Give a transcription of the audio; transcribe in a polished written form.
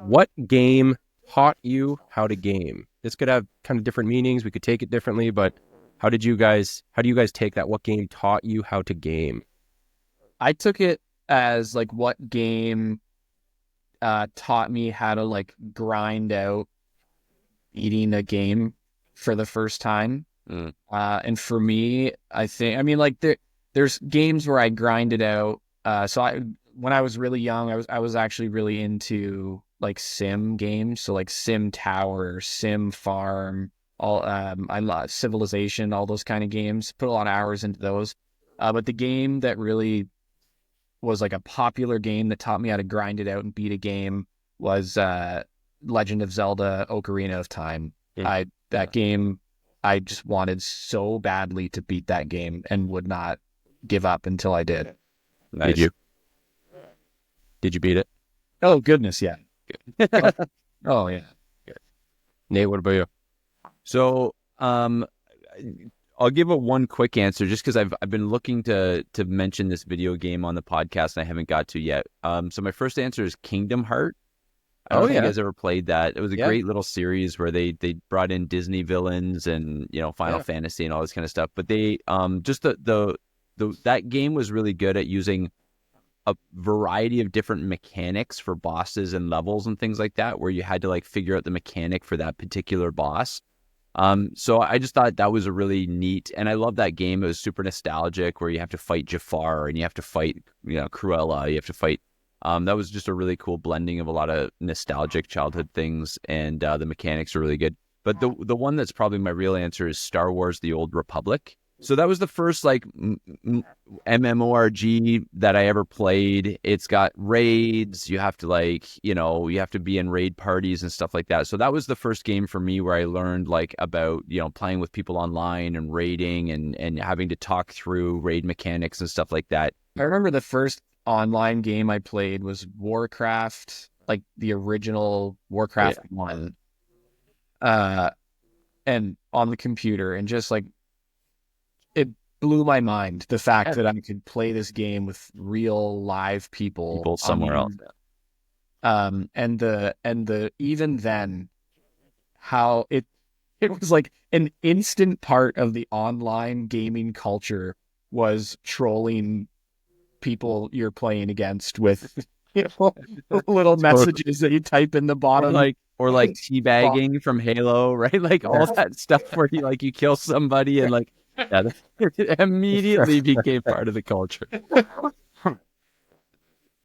What game taught you how to game? This could have kind of different meanings. We could take it differently, but how do you guys take that? What game taught you how to game? I took it as like what game taught me how to like grind out beating a game for the first time. Mm. And for me, I mean, like there's games where I grinded out. When I was really young, I was actually really into like sim games. So like Sim Tower, Sim Farm, I love Civilization, all those kind of games. Put a lot of hours into those. But the game that really was like a popular game that taught me how to grind it out and beat a game was Legend of Zelda: Ocarina of Time. Mm. I that game I just wanted so badly to beat that game and would not give up until I did. Did Nice. you? Did you beat it? Oh goodness, yeah. Good. Oh yeah. Nate, what about you? So, I'll give a one quick answer just because I've been looking to mention this video game on the podcast and I haven't got to yet. So my first answer is Kingdom Heart. I don't Oh know if you yeah. guys ever played that. It was a Yeah. great little series where they brought in Disney villains and Final Yeah. Fantasy and all this kind of stuff. But they just the that game was really good at using a variety of different mechanics for bosses and levels and things like that, where you had to like figure out the mechanic for that particular boss. So I just thought that was a really neat, and I love that game. It was super nostalgic, where you have to fight Jafar and you have to fight, Cruella. You have to fight. That was just a really cool blending of a lot of nostalgic childhood things, and the mechanics are really good. But the one that's probably my real answer is Star Wars: The Old Republic. So that was the first like MMORG that I ever played. It's got raids. You have to you have to be in raid parties and stuff like that. So that was the first game for me where I learned like about, playing with people online and raiding and having to talk through raid mechanics and stuff like that. I remember the first online game I played was Warcraft, like the original Warcraft 1. And on the computer, and just like it blew my mind the fact that I could play this game with real live people Somewhere else. And the even then how it was like an instant part of the online gaming culture was trolling people you're playing against with little messages that you type in the bottom. Or like teabagging from Halo, right? Like all that stuff where you kill somebody and it immediately became part of the culture.